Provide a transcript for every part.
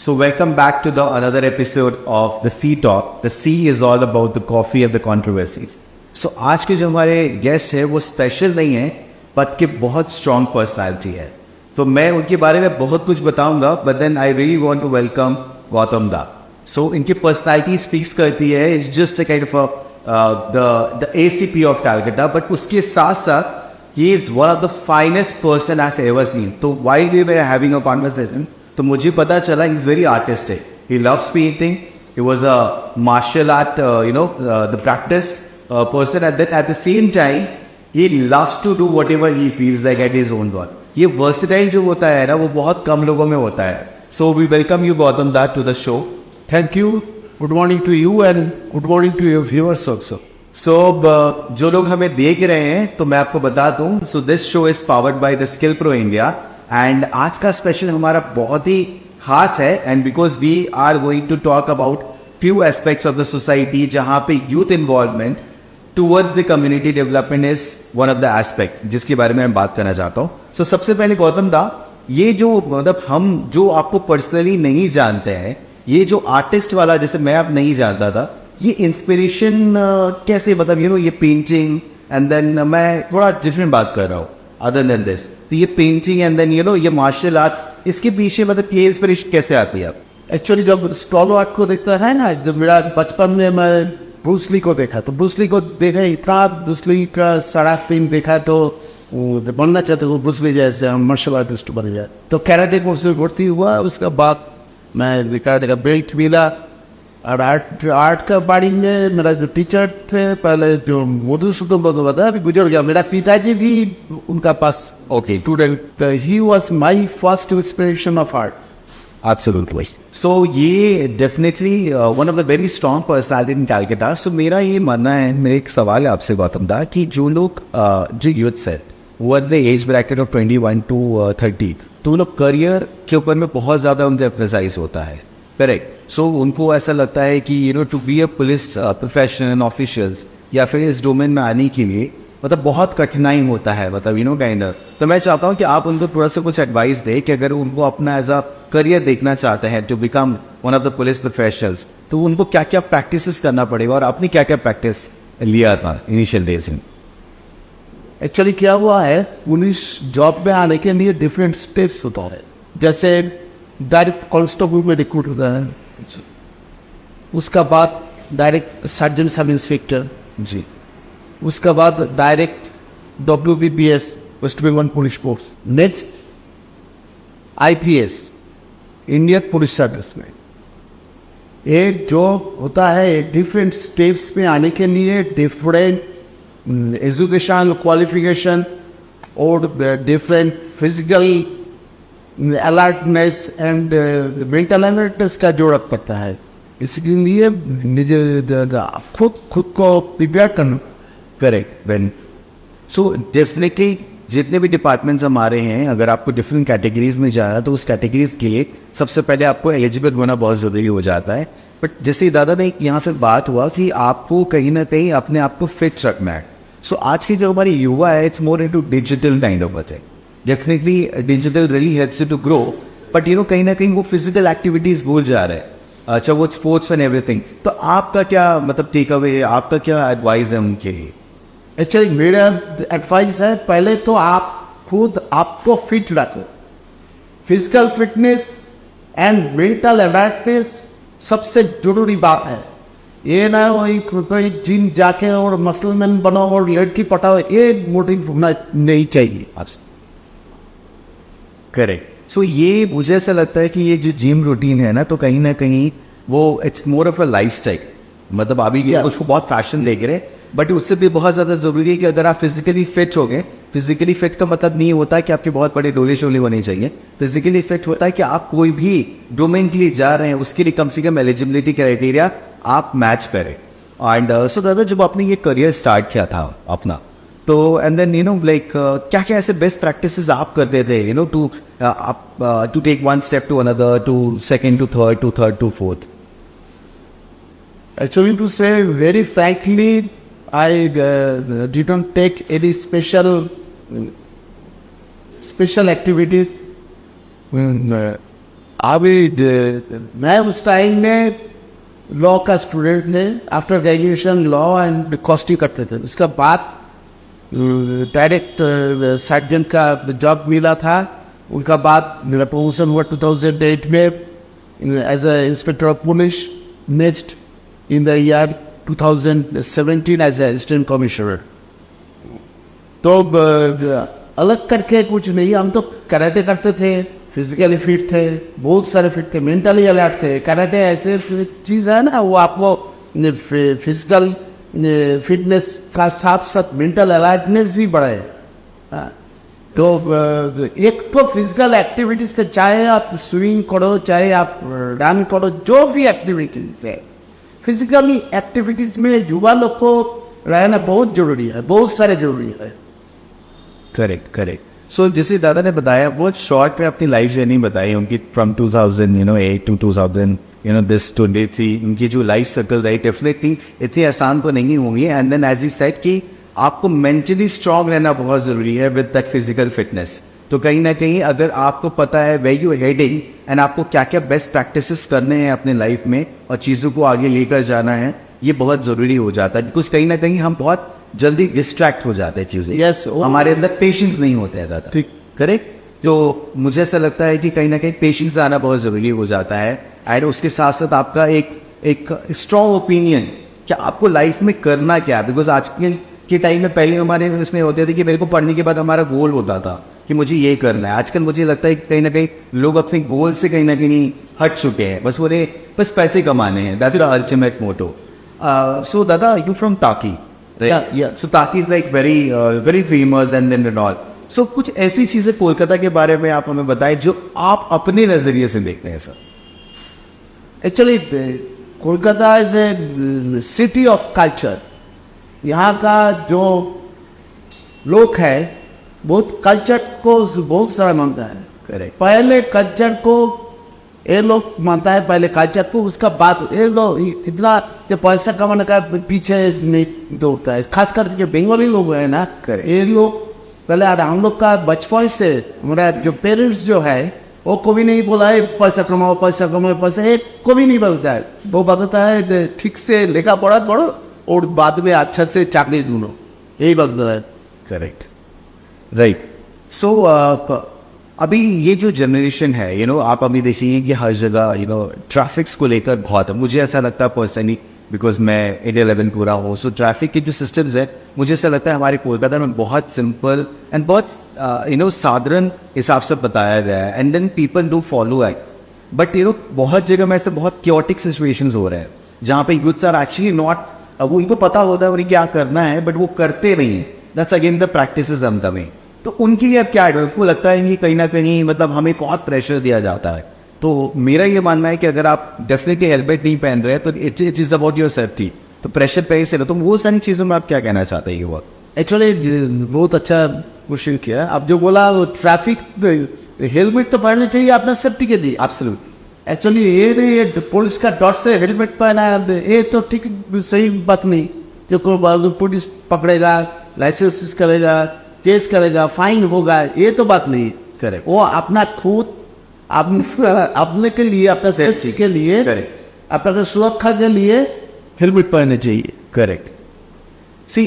So welcome back to the another episode of the C Talk. The C is all about the coffee and the controversies. So आज के जो हमारे guest है वो special नहीं है बट कि बहुत स्ट्रॉन्ग पर्सनालिटी है. तो मैं उनके बारे में बहुत कुछ बताऊंगा but then I really want to welcome Gautam da. So इनकी पर्सनालिटी स्पीक्स करती है. It's just a kind of the ACP of Calcutta but उसके साथ साथ he is one of the finest person I've ever seen. तो while we were having a conversation, तो मुझे पता चला he is very artistic. He loves painting. He was a martial art, the practice person. At the same time, he loves to do whatever he feels like at his own work. ये versatile जो होता है ना वो बहुत कम लोगों में होता है. So we welcome you Gautam Da to the show. Thank you. Good morning to you and good morning to your viewers also. So जो लोग हमें देख रहे हैं तो मैं आपको बता दूं. So this show is powered by the Skill Pro India. And आज का स्पेशल हमारा बहुत ही खास है and because we are going to talk about few aspects of the society जहां पे youth involvement towards the community development is one of the aspect जिसके बारे में मैं बात करना चाहता हूं. सो सबसे पहले गौतम दा, ये जो मतलब हम जो आपको पर्सनली नहीं जानते हैं, ये जो आर्टिस्ट वाला जैसे मैं आप नहीं जानता था, ये इंस्पिरेशन कैसे मतलब ये पेंटिंग एंड देन मैं थोड़ा डिफरेंट बात कर रहा हूँ अदर देन दिस. तो ये पेंटिंग एंड देन ये मार्शल आर्ट्स, इसके पीछे मतलब ये इंस्पिरेशन कैसे आती है? एक्चुअली जब स्टॉलो आर्ट को देखता है ना, जब मेरा बचपन में मैं ब्रूस ली को देखा तो ब्रूस ली को देखा इतना ब्रूस ली का सारा फिल्म देखा तो बनना चाहते वो ब्रूस ली जैसे मार्शल आर्टिस्ट बन जाए. तो कैराटे कोर्स में भर्ती हुआ. उसके बाद मैं कैराटे का बेल्ट मिला और आर्ट का बाड़ी में मेरा जो टीचर थे पहले जो मधुसूदन बंदोपाध्याय अभी गुजर गया, मेरा पिताजी भी उनका पास student. He was my first inspiration of art. Absolutely. So ये definitely one of the very strong personality in Calcutta. So मेरा ये मानना है, मेरा एक सवाल है आपसे गौतम दा कि जो लोग जो यूथ है वो the age bracket of 21 to 30, तो वो लोग करियर के ऊपर में बहुत ज़्यादा उनका एम्फेसाइज होता है. करेक्ट. सो उनको ऐसा लगता है कि to be a police professional officials या फिर इस डोमेन में आने के लिए मतलब बहुत कठिनाई होता है मतलब काइंड ऑफ. तो मैं चाहता हूँ कि आप उनको थोड़ा सा कुछ एडवाइस दें कि अगर उनको अपना एज अ करियर देखना चाहते हैं to become one of the police professionals, तो उनको क्या क्या प्रैक्टिसेस करना पड़ेगा और अपनी क्या क्या प्रैक्टिस लिया था इनिशियल डेज में? एक्चुअली क्या हुआ है, पुलिस जॉब में आने के लिए डिफरेंट स्टेप्स होता है. जैसे डायरेक्ट कांस्टेबल में रिक्रूट होता है, उसका बाद direct sergeant sub inspector ji, उसका बाद direct WBPS West Bengal police force, next IPS Indian police service में. एक जॉब होता है डिफरेंट स्टेप्स में आने के लिए डिफरेंट एजुकेशन क्वालिफिकेशन और different physical alertness and mental alertness का जरूरत पड़ता है. इसलिए खुद को प्रिपेयर करना. करेक्ट. वेन सो डेफिनेटली जितने भी डिपार्टमेंट्स हमारे हैं, अगर आपको डिफरेंट कैटेगरीज में जाना तो उस कैटेगरीज के लिए सबसे पहले आपको एलिजिबल होना बहुत ज़रूरी हो जाता है. बट जैसे दादा ने यहाँ से बात हुआ कि आपको कहीं ना कहीं अपने आप को फिट रखना है. सो आज की जो हमारी युवा है, it's more into digital kind of thing. Definitely digital really helps you to grow, but कहीं ना कहीं वो फिजिकल एक्टिविटीज भूल जा रहे हैं. अच्छा, वो स्पोर्ट्स एंड एवरीथिंग. तो आपका क्या मतलब टेक अवे है, आपका क्या एडवाइस है उनके लिए? एक्चुअली मेरा एडवाइस है, पहले तो आप खुद आपको फिट रखो. Physical fitness and mental alertness सबसे जरूरी बात है. ये ना वही कोई जिम जाके और मसलमैन बनो और लड़की पटाओ, ये मोटिव होना नहीं चाहिए आपसे. करेक्ट. सो ये मुझे ऐसा लगता है कि ये जो जिम रूटीन है ना, तो कहीं ना कहीं वो it's more of a lifestyle. मतलब अभी उसको बहुत फैशन देख रहे, बट उससे भी बहुत ज़्यादा ज़रूरी है कि अगर आप फिजिकली फिट हो गए. फिजिकली फिट का मतलब नहीं होता है कि आपके बहुत बड़े डोले शोले होने चाहिए. फिजिकली फिट होता है कि आप कोई भी डोमेन के लिए जा रहे हैं उसके लिए कम से कम एलिजिबिलिटी क्राइटेरिया आप मैच करें. एंड सो दादा, जब आपने ये करियर स्टार्ट किया था अपना, तो एंड देन लाइक क्या क्या ऐसे बेस्ट प्रैक्टिसेस आप करते थे to take one step to another, to second to third to fourth? Actually, to say very frankly, I didn't take any special activities मैं उस टाइम में लॉ का स्टूडेंट थे. आफ्टर ग्रेजुएशन लॉ एंड कॉस्टी करते थे. उसका बाद डायरेक्ट सर्जन का जॉब मिला था. उनका बाद मेरा प्रमोशन हुआ 2008 में as a inspector of police. Next in the year 2017 as a assistant commissioner. तो अलग करके कुछ नहीं, हम तो कराटे करते थे, फिजिकली फिट थे, बहुत सारे फिट थे, मेंटली अलर्ट थे. कराटे ऐसे चीज़ है ना, वो आपको फिजिकल फिटनेस का साथ साथ मेंटल अलर्टनेस भी बढ़ाए. तो एक तो फिजिकल एक्टिविटीज से, चाहे आप स्विमिंग करो, चाहे आप रन करो, जो भी एक्टिविटीज है, फिजिकली एक्टिविटीज में युवा लोग को रहना बहुत जरूरी है, बहुत सारे जरूरी है. Correct correct. सो जैसे दादा ने बताया, बहुत शॉर्ट में अपनी लाइफ जर्नी बताई उनकी फ्रॉम 2008 टू 2000 दिस 23. उनकी जो लाइफ सर्कल रही डेफिनेटली इतनी आसान तो नहीं होंगी. And then as he said कि आपको मेंटली स्ट्रांग रहना बहुत ज़रूरी है विद दैट फिजिकल फिटनेस. तो कहीं ना कहीं अगर आपको पता है वे यू हेडिंग एंड आपको क्या क्या बेस्ट प्रैक्टिसेस करने हैं अपने लाइफ में और चीज़ों को आगे लेकर जाना है, ये बहुत ज़रूरी हो जाता है. बिकॉज कहीं ना कहीं हम बहुत जल्दी डिस्ट्रैक्ट हो जाते हैं चीज़ें. Yes, हमारे अंदर पेशेंस नहीं होते हैं दादा. ठीक. करेक्ट. तो मुझे ऐसा लगता है कि कहीं ना कहीं पेशेंस आना बहुत ज़रूरी हो जाता है. एंड उसके साथ साथ आपका एक स्ट्रॉन्ग ओपिनियन कि आपको लाइफ में करना क्या. बिकॉज आज के टाइम में पहले हमारे इसमें होते थे कि मेरे को पढ़ने के बाद हमारा गोल होता था कि मुझे ये करना है. आजकल मुझे लगता है कि कहीं ना कहीं लोग अपने गोल से कहीं ना कहीं हट चुके हैं. बस पैसे कमाने हैं. दैट्स द अल्टीमेट मोटो. सो दादा, यू फ्रॉम टाकी, right? Yeah. So Taki is like very famous and all. So कुछ ऐसी चीजें कोलकाता के बारे में आप हमें बताएं जो आप अपने नजरिए से देखते हैं sir. Actually Kolkata is a city of culture. यहाँ का जो लोग है बहुत कल्चर को बहुत सारा मानता है. करेक्ट. पहले कल्चर को ये लोग मानता है, पहले कल्चर को, उसका बाद ये लोग इतना पैसा कमाने का पीछे नहीं दौड़ता है. खास करके बंगाली लोग हैं ना, ये लोग पहले हम लोग का बचपन से हमारा जो पेरेंट्स जो है वो कभी नहीं बोला है पैसा कमाओ पैसा कमाओ पैसा, एक कभी नहीं बोलता है. वो बताता है ठीक से लेखा पढ़ा पढ़ो और बाद में अच्छा से चाकरी ढूंढो, यही बताता है. करेक्ट. राइट. सो अभी ये जो जनरेशन है, आप अभी देखिए कि हर जगह ट्रैफिक्स को लेकर बहुत है. मुझे ऐसा लगता है पर्सनली, बिकॉज मैं 8-11 पूरा हूँ, सो ट्रैफिक के जो सिस्टम्स है मुझे ऐसा लगता है हमारे कोलकाता में बहुत सिंपल एंड बहुत साधारण हिसाब से बताया गया है. And then people do follow it. But बहुत जगह में ऐसे बहुत क्योटिक सिचुएशंस हो रहे हैं जहाँ पे यूथ्स आर एक्चुअली नॉट, वो इनको पता होता है उन्हें क्या करना है बट वो करते नहीं है. दैट्स अगेन द प्रैक्टिसेस हम कमिंग. तो उनके लिए अब क्या एडवाइस. वो लगता है कि कहीं ना कहीं मतलब हमें बहुत प्रेशर दिया जाता है. तो मेरा ये मानना है कि अगर आप डेफिनेटली हेलमेट नहीं पहन रहे हैं तो it is about your safety. तो प्रेशर पे से तो वो सारी चीज़ों में आप क्या कहना चाहते हैं ये वक्त. एक्चुअली बहुत अच्छा क्वेश्चन किया. आप जो बोला वो ट्रैफिक, हेलमेट तो पहनना चाहिए अपना सेफ्टी के लिए. एब्सोल्युटली. एक्चुअली ये पुलिस का डर से हेलमेट पहना है, ये तो ठीक सही बात नहीं. जो पुलिस पकड़ेगा, लाइसेंस करेगा, केस करेगा, फाइन होगा, ये तो बात नहीं. करेक्ट. वो अपना खुद अपने के लिए, अपना सेफ्टी के लिए, अपना सुरक्षा के लिए हेलमेट पहनना चाहिए. करेक्ट. सी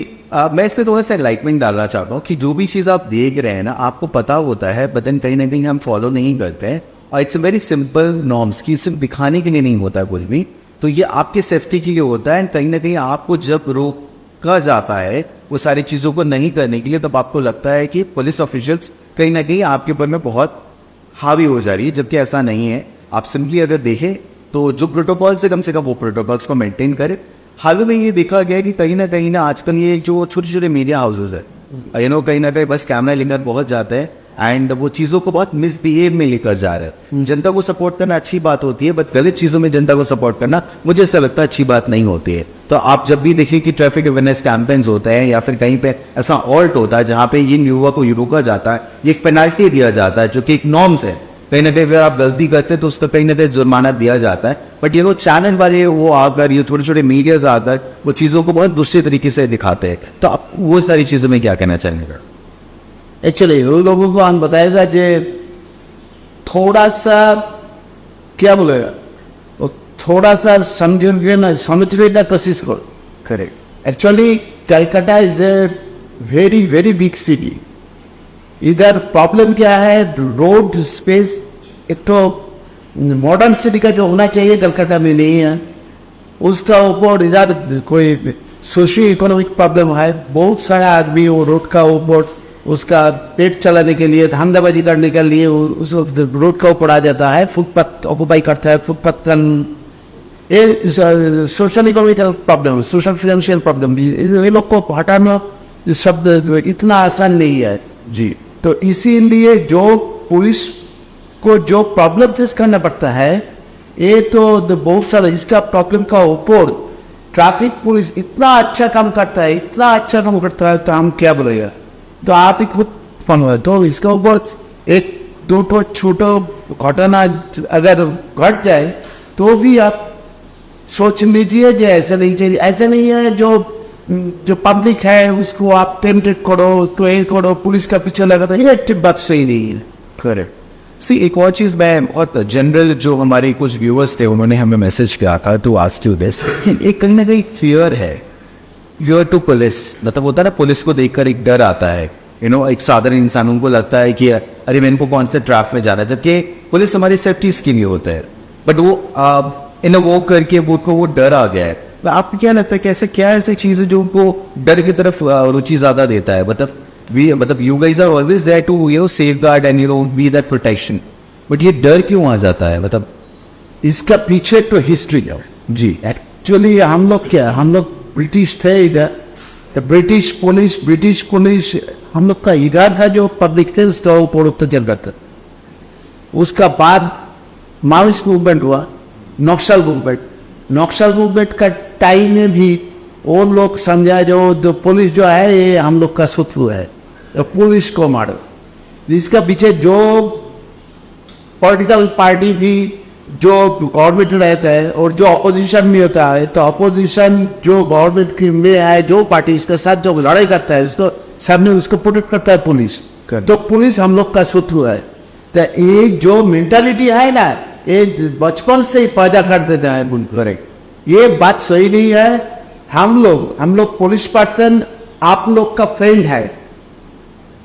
मैं इसमें थोड़ा सा एनलाइटमेंट डालना चाहता हूँ कि जो भी चीज़ आप देख रहे हैं ना, आपको पता होता है बट देन कहीं ना कहीं हम फॉलो नहीं करते हैं. और it's a very simple norms की सिर्फ दिखाने के लिए नहीं होता कुछ भी. तो ये आपके सेफ्टी के लिए होता है. एंड कहीं ना कहीं आपको जब रोका जाता है वो सारी चीज़ों को नहीं करने के लिए, तब आपको लगता है कि पुलिस ऑफिशियल्स कहीं ना कहीं आपके ऊपर में बहुत हावी हो जा रही है, जबकि ऐसा नहीं है. आप सिंपली अगर देखें तो जो प्रोटोकॉल्स है कम से कम वो प्रोटोकॉल्स को मेंटेन करें. हाल में ये देखा गया कि कहीं ना आजकल ये जो छोटे छोटे मीडिया हाउसेज है, कहीं ना कहीं बस कैमरा लेकर बहुत जाते हैं एंड वो चीज़ों को बहुत मिसबिहेव में लेकर जा रहे हैं. जनता को सपोर्ट करना अच्छी बात होती है बट गलत चीज़ों में जनता को सपोर्ट करना मुझे ऐसा लगता है अच्छी बात नहीं होती है. तो आप जब भी देखिए कि ट्रैफिक अवेयरनेस कैंपेन्स होते हैं या फिर कहीं पे ऐसा ऑल्ट होता है जहाँ पे ये युवा को रोका जाता है, ये एक पेनाल्टी दिया जाता है जो कि एक नॉर्म्स है. कहीं ना कहीं अगर आप गलती करते हैं तो उसका कहीं ना कहीं जुर्माना दिया जाता है. बट चैनल वाले वो आकर, ये छोटे छोटे मीडियाज आकर वो चीज़ों को बहुत दूसरे तरीके से दिखाते हैं. तो आप वो सारी चीज़ों में क्या कहना चाहेंगे. एक्चुअली उन लोगों को हम बताएगा जो थोड़ा सा क्या बोलेगा, वो थोड़ा सा समझने का कोशिश करो। Correct. Actually Calcutta is a very very big city. इधर प्रॉब्लम क्या है, रोड स्पेस एक तो मॉडर्न सिटी का जो होना चाहिए कलकत्ता में नहीं है, उसका ऊपर इधर कोई सोशियो इकोनॉमिक प्रॉब्लम है। बहुत सारा आदमी वो रोड का ऊपर उसका पेट चलाने के लिए, धंधाबाजी करने के लिए उस रोड का ऊपर आ जाता है, फुटपाथ ऑक्यूपाई करता है। फुटपाथ का ये social economical problem, social financial problem भी, ये लोग को हटाना शब्द इतना आसान नहीं है जी। तो इसीलिए जो पुलिस को जो प्रॉब्लम फेस करना पड़ता है, ये तो बहुत सारा इसका प्रॉब्लम का ऊपर ट्रैफिक पुलिस इतना अच्छा काम करता है, इतना अच्छा काम करता है, तो हम क्या बोलेगा। तो आप ही खुद फन हुआ तो इसका ऊपर एक दो तो छोटा घटना अगर घट जाए तो भी आप सोच लीजिए जो ऐसा नहीं चाहिए। ऐसा नहीं है जो पब्लिक है उसको आप टेम्पटेड करो, उसको ये करो, पुलिस का पीछे लगा, तो ये बात सही नहीं है। करेक्ट। सी एक और चीज़ मैं बहुत जनरल, जो हमारे कुछ व्यूअर्स थे उन्होंने हमें मैसेज किया था टू आस्क यू दिस, एक कहीं ना कहीं फियर है, फियर टू पुलिस। मतलब होता है ना, पुलिस को देखकर एक डर आता है, एक साधारण इंसानों को लगता है कि अरे मेरे को कौन से ट्रैफिक में जाना है, जबकि पुलिस हमारी सेफ्टी के लिए होता है। बट वो वो करके वो डर आ गया है। आपको क्या लगता है कि ऐसे क्या ऐसी चीज़ है जो उनको डर की तरफ रुचि ज़्यादा देता है? मतलब you guys are always there to safeguard and be that protection, but ये डर क्यों आ जाता है? मतलब इसका पीछे तो हिस्ट्री है जी। एक्चुअली हम लोग ब्रिटिश थे इधर, तो ब्रिटिश पुलिस हम लोग का इधर का जो पब्लिक थे उसका ऊपर उत्तेजन करता। उसका बाद माओइस्ट मूवमेंट हुआ, नक्सल मूवमेंट का टाइम में भी वो लोग समझा जो पुलिस जो है ये हम लोग का शत्रु है, तो पुलिस को मारो। इसका पीछे जो पॉलिटिकल पार्टी भी जो गवर्नमेंट रहता है और जो अपोजिशन में होता है, तो अपोजिशन जो गवर्नमेंट की में है, जो पार्टी इसके साथ जो लड़ाई करता है उसको सामने उसको प्रोटेक्ट करता है पुलिस। तो पुलिस हम लोग का शत्रु है। तो ये जो मेंटालिटी है ना, ये बचपन से ही पैदा कर देता है। करेक्ट। ये बात सही नहीं है। हम लोग पुलिस पर्सन आप लोग का फ्रेंड है।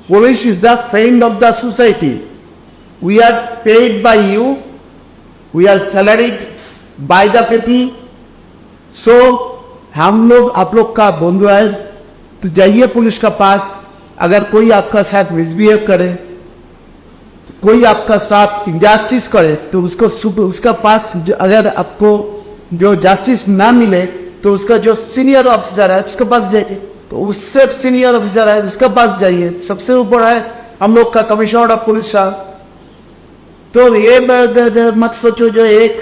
Police is the friend of the society. We are paid by you, we are salaried by the people. So हम लोग आप लोग का बंधु है, तो जाइए पुलिस का पास। अगर कोई आपका साथ मिसबिहेव करे, कोई आपका साथ इनजस्टिस करे, तो उसका पास अगर आपको जो जस्टिस ना मिले तो उसका जो सीनियर ऑफिसर है उसके पास जाइए, तो उससे सीनियर ऑफिसर है उसके पास जाइए। सबसे ऊपर है हम लोग का कमिश्नर ऑफ पुलिस साहब। तो ये मत सोचो जो एक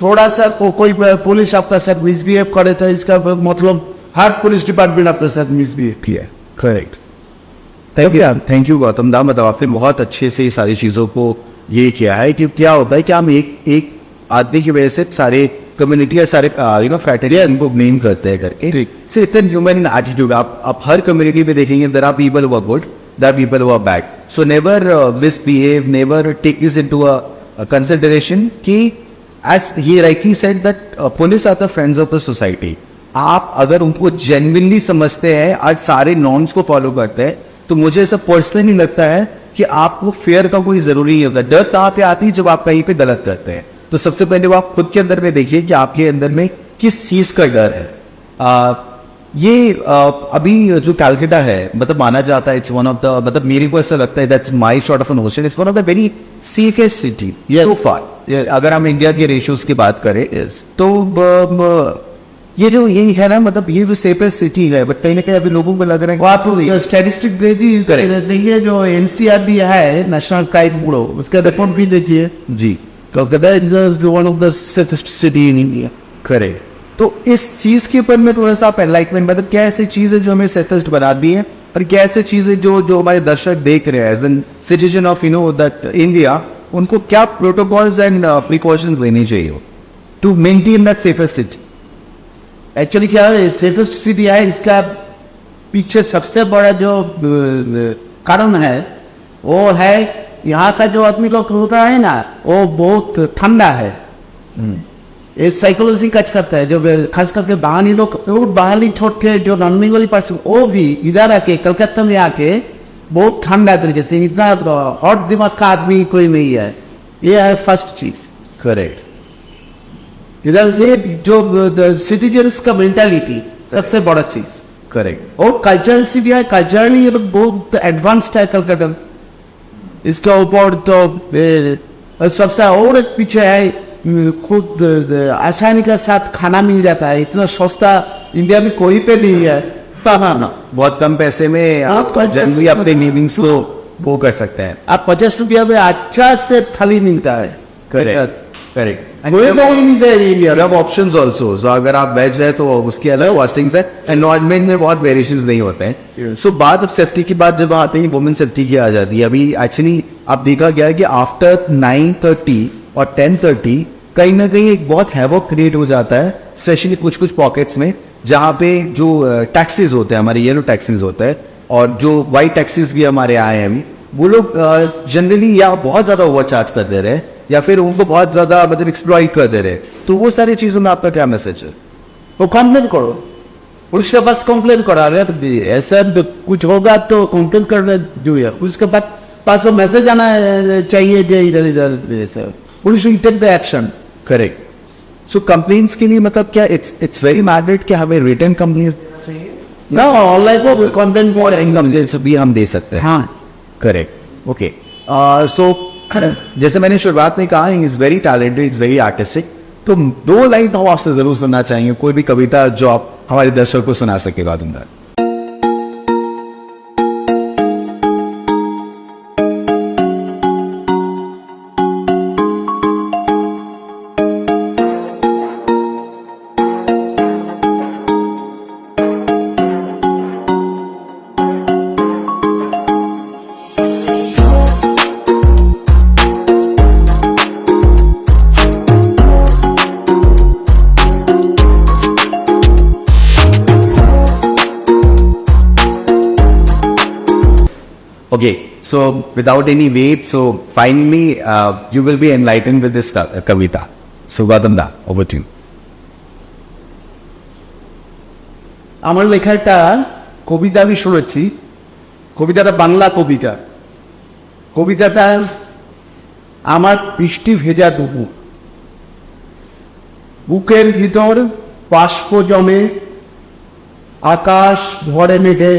थोड़ा सा कोई पुलिस आपका साथ मिसबिहेव करे तो इसका मतलब हर पुलिस डिपार्टमेंट आपके साथ मिसबिहेव किया। करेक्ट। थैंक यू गौतम दा। मतलब आपने बहुत अच्छे से ये सारी चीज़ों को ये किया है कि क्या होता है कि हम एक आदमी की वजह से सारे कम्युनिटी या सारे फ्रैटर्निटी उनको ब्लेम करते हैं करके। So it's an human attitude. आप हर कम्युनिटी में देखेंगे there are people who are good, there are people who are bad. So never misbehave, never take this into a consideration कि as he rightly said that police are the friends of the society. आप अगर उनको genuinely समझते हैं, आज सारे norms को follow करते हैं, तो मुझे ऐसा पर्सनली लगता है कि आपको फेयर का कोई जरूरी नहीं होता। डर कहाँ पे आती है? जब आप कहीं पे गलत करते हैं। तो सबसे पहले वो आप खुद के अंदर में देखिए कि आपके अंदर में किस चीज का डर है। अभी जो कैलकाटा है, मतलब माना जाता है इट्स वन ऑफ द, मतलब मेरे को ऐसा लगता है that's my sort of notion, it's one of the very safest city so far. अगर हम इंडिया के रेशियोज की बात करें तो ये है ना, मतलब ये जो सेफेस्ट सिटी है, बट कहीं ना कहीं अभी लोगों को लग रहा है। आप स्टैटिस्टिक देखिए, जो एनसीआर है नेशनल क्राइम ब्यूरो, उसका रिपोर्ट भी देखिए जी। Calcutta is one of the safest city in India. Correct. तो इस चीज के ऊपर में थोड़ा सा आप एनलाइटमेंट, मतलब क्या ऐसी चीज है जो हमें सेफेस्ट बनाती है, और क्या ऐसी चीज है जो हमारे दर्शक देख रहे हैं as an citizen of that India, उनको क्या प्रोटोकॉल्स एंड प्रिकॉशंस लेनी चाहिए to maintain that safest city? Actually क्या है, सेफेस्ट सिटी है, इसका पीछे सबसे बड़ा जो कारण है वो है यहाँ का जो आदमी लोग होता है ना, वो बहुत ठंडा है। ये साइकोलॉजी काज करता है, जो खास करके बाहरी लोग, वो बाहरी छोड़ के जो नॉन बंगाली पर्सन, वो भी इधर आके कलकत्ता में आके बहुत ठंडा तरीके से, इतना हॉट दिमाग का आदमी कोई नहीं है। ये है फर्स्ट चीज। करेक्ट। इधर ये जो सिटीजन्स का मेंटालिटी सबसे बड़ा चीज। करेक्ट। और कल्चर से भी है, कल्चरली ये लोग बहुत एडवांस्ड है कलकत्ता। इसके ऊपर तो सबसे और एक पीछे है, खुद आसानी के साथ खाना मिल जाता है, इतना सस्ता इंडिया में कोई पे नहीं है। बहुत कम पैसे में आप जनरली अपने नीडिंग्स को वो कर सकते हैं। आप 50 रुपया में अच्छा से थाली मिलता है। करेक्ट। करेक्ट। कोई नहीं है India. You have options also. So अगर आप वेज है तो उसकी अलग कॉस्टिंग्स है, एंड नॉन वेज में बहुत वेरिएशंस नहीं होते हैं। सो बात अब सेफ्टी की बात जब आती है, वुमेन सेफ्टी की आ जाती है। अभी एक्चुअली आप देखा गया है कि आफ्टर 9:30 और 10:30 कहीं ना कहीं एक बहुत हैवॉक क्रिएट हो जाता है, स्पेशली कुछ कुछ पॉकेट्स में, जहाँ पे जो टैक्सीज होते हैं, हमारे येलो टैक्सीज होते हैं, और जो वाइट टैक्सीज भी हमारे आए हैं अभी, वो लोग जनरली या बहुत ज्यादा ओवरचार्ज कर दे रहे हैं, या फिर उनको बहुत ज्यादा मतलब एक्सप्लॉइट कर दे रहे हैं। तो वो सारी चीजों में आपका क्या मैसेज है? वो कंप्लेन करो, उसके पास कंप्लेन करा रहे तो ऐसा कुछ होगा तो कंप्लेन करना जो है, उसके पास वो मैसेज आना चाहिए जो इधर इधर police will take the action. Correct. So complaints के लिए मतलब क्या इट्स वेरी मैंडेट कि हमें रिटर्न कंप्लेंट्स ना ऑनलाइन को कंप्लेन और कंप्लेंट्स भी हम दे सकते हैं? हाँ। करेक्ट। ओके। सो जैसे मैंने शुरुआत में कहा, is very talented, is very artistic. तो 2 लाइन हम आपसे जरूर सुनना चाहेंगे, कोई भी कविता जो आप हमारे दर्शकों को सुना सकेगा तुमदा। Okay, so without any wait, so finally you will be enlightened with this kavita. So Gautam da, over to you. আমার লেখা একটা কবিতা আমি শুনেছি, কবিতাটা বাংলা কবিতা। কবিতাটা আমার বৃষ্টি ভেজা দুপুর, বুকের ভিতর বাষ্প জমে, আকাশ ভরে মেঘে,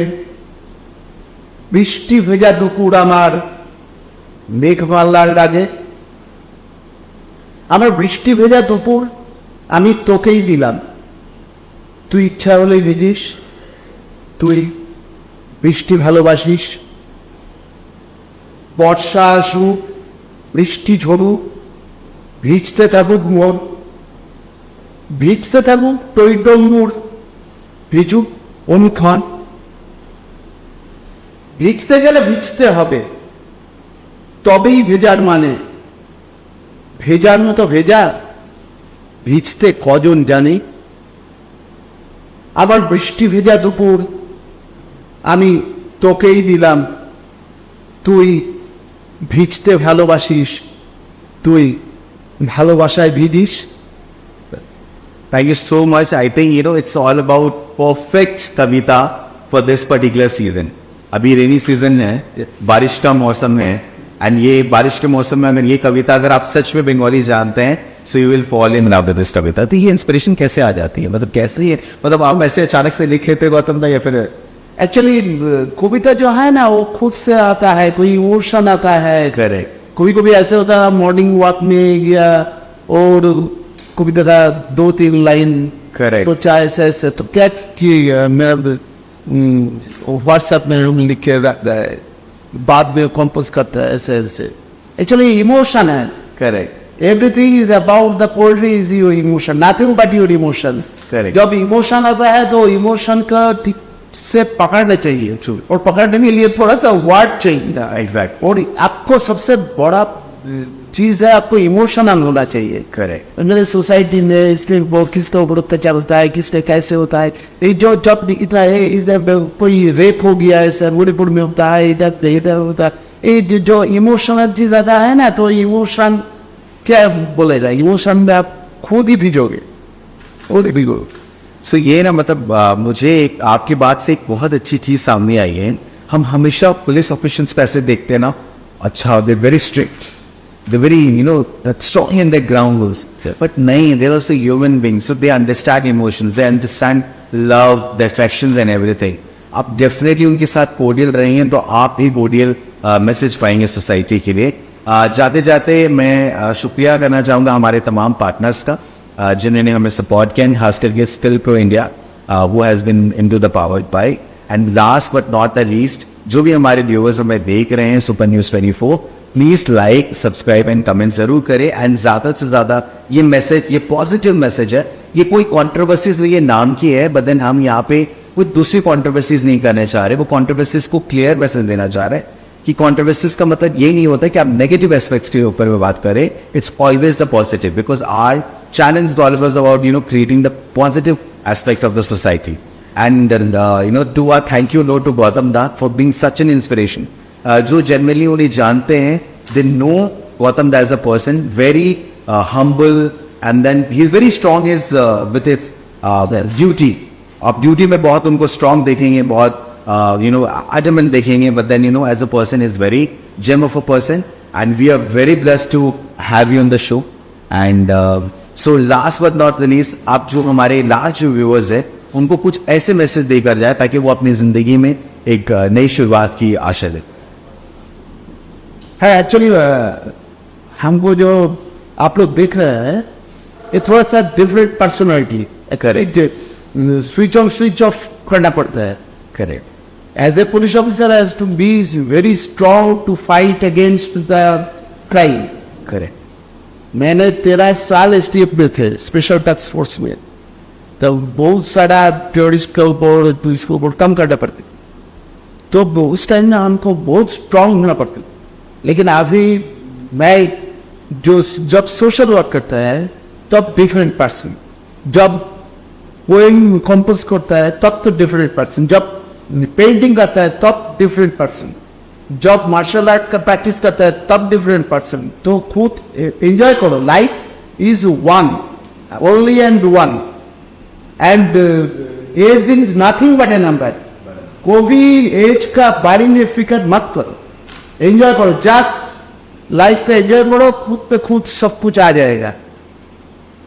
বৃষ্টি ভেজা দুপুর আমার মেঘমাল্লার রাগে। আমার বৃষ্টি ভেজা দুপুর আমি তোকেই দিলাম, তুই ইচ্ছা হলেই ভিজিস, তুই বৃষ্টি ভালোবাসিস। বর্ষা আসুক, বৃষ্টি ঝরুক, ভিজতে থাকুক মন, ভিজতে থাকুক টৈটম্বুর, ভিজুক অনুক্ষণ। ভিজতে গেলে ভিজতে হবে, তবেই ভেজার মানে। ভেজার মতো ভেজা ভিজতে কজন জানি। আবার বৃষ্টি ভেজা দুপুর আমি তোকেই দিলাম, তুই ভিজতে ভালোবাসিস, তুই ভালোবাসায় veggies. Thank you so much. I think it's all about perfect kavita for this particular season. अभी रेनी सीजन है, बारिश का मौसम है, एंड ये बारिश के मौसम में अगर ये कविता अगर आप सच में बंगाली जानते हैं, so you will fall in love with this कविता। तो ये इंस्पिरेशन कैसे आ जाती है, मतलब कैसे है, मतलब आप ऐसे अचानक से लिख लेते गौतम दा, या फिर एक्चुअली कविता जो है ना वो खुद से आता है, कोई इमोशन आता है। करेक्ट। कभी कभी ऐसे होता है मॉर्निंग वॉक में गया और कविता का 2-3 लाइन Correct. तो चाहे ऐसे तो क्या किएगा, मेरा व्हाट्सएप में लिख के रखता है, बाद में कंपोज करता है ऐसे ऐसे। एक्चुअली इमोशन है। Correct. Everything is about the poetry is your emotion, nothing but your emotion. Correct. जब इमोशन आता है तो इमोशन का ठीक से पकड़ना चाहिए, और पकड़ने के लिए थोड़ा सा वर्ड चाहिए। एग्जैक्ट। और आपको सबसे बड़ा चीज है, आपको इमोशनल होना चाहिए। करेक्ट। मेरे सोसाइटी में इसलिए वो किसके ऊपर अत्याचार होता है, किसने कैसे होता है, ये जो जब इतना है, इधर कोई रेप हो गया है सर मुड़ीपुर में होता है, इधर होता है, ये जो इमोशनल चीज आता है ना, तो इमोशन क्या बोलेगा, इमोशन में आप खुद ही भिजोगे, खुद ही भिगोगे। सो ये ना मतलब मुझे आपकी बात से एक बहुत अच्छी चीज सामने आई है। हम हमेशा पुलिस ऑफिशियल्स पे ऐसे देखते हैं ना, अच्छा they very strict, they very strong in the ground rules, but नहीं, there also human beings, so they understand emotions, they understand love, the affections and everything. आप डेफिनेटली उनके साथ कोडियल रहेंगे तो आप भी कोडियल मैसेज पाएंगे सोसाइटी के लिए। जाते जाते मैं शुक्रिया करना चाहूँगा हमारे तमाम पार्टनर्स का जिन्होंने हमें सपोर्ट किया, खास करके स्किल प्रो इंडिया वो has been into the powered by, and last but not the least जो भी हमारे व्यूअर्स हमें देख रहे हैं super news 24, please like, subscribe and comment जरूर करें। एंड ज़्यादा से ज़्यादा ये मैसेज, ये पॉजिटिव मैसेज है, ये कोई कॉन्ट्रोवर्सीज ये नाम की है, बट देन हम यहाँ पे कोई दूसरी कॉन्ट्रोवर्सीज नहीं करने चाह रहे, वो कॉन्ट्रोवर्सीज को क्लियर मैसेज देना चाह रहे हैं कि कॉन्ट्रोवर्सीज का मतलब ये नहीं होता कि आप नेगेटिव एस्पेक्ट्स के ऊपर में बात करें, it's always the positive, because our challenge is always about creating the positive aspect of the society. And to our thank you note to Gautam Da for being such an inspiration. जो generally उन्हें जानते हैं, they know Gautam Da as a person, very humble, and then he is very strong with his duty. आप duty में बहुत उनको strong देखेंगे, बहुत adamant देखेंगे, but then as a person is very gem of a person, and we are very blessed to have you on the show. And so last but not the least, आप जो हमारे last जो viewers है उनको कुछ ऐसे message देकर जाए ताकि वो अपनी जिंदगी में एक नई शुरुआत की आशा दे। है एक्चुअली हमको जो आप लोग देख रहे हैं ये थोड़ा सा different personality, correct, switch on switch off करना पड़ता है, correct. As a police officer has to be very strong to fight against the crime, correct. मैंने 13 साल एसटीएफ में थे, स्पेशल टास्क फोर्स में, तो बहुत सारा टेररिस्ट के ऊपर पुलिस के ऊपर कम करना पड़ते, तो उस टाइम में हमको बहुत स्ट्रांग होना पड़ता। लेकिन अभी मैं जब सोशल वर्क करता है तब डिफरेंट पर्सन, जब पोएम कंपोज करता है तब तो डिफरेंट पर्सन, जब पेंटिंग करता है तब डिफरेंट पर्सन, जब मार्शल आर्ट का प्रैक्टिस करता है तब डिफरेंट पर्सन। तो खुद एंजॉय करो, life is one, only and one, and age is nothing but a number. कोई एज का बारे में फिक्र मत करो, एंजॉय करो, जस्ट लाइफ का एंजॉय करो, खुद पे खुद सब कुछ आ जाएगा।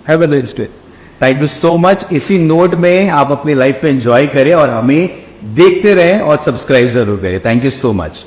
Have a nice day. Thank you so much. इसी नोट में आप अपनी लाइफ पे एंजॉय करें और हमें देखते रहें और सब्सक्राइब जरूर करें। Thank you so much.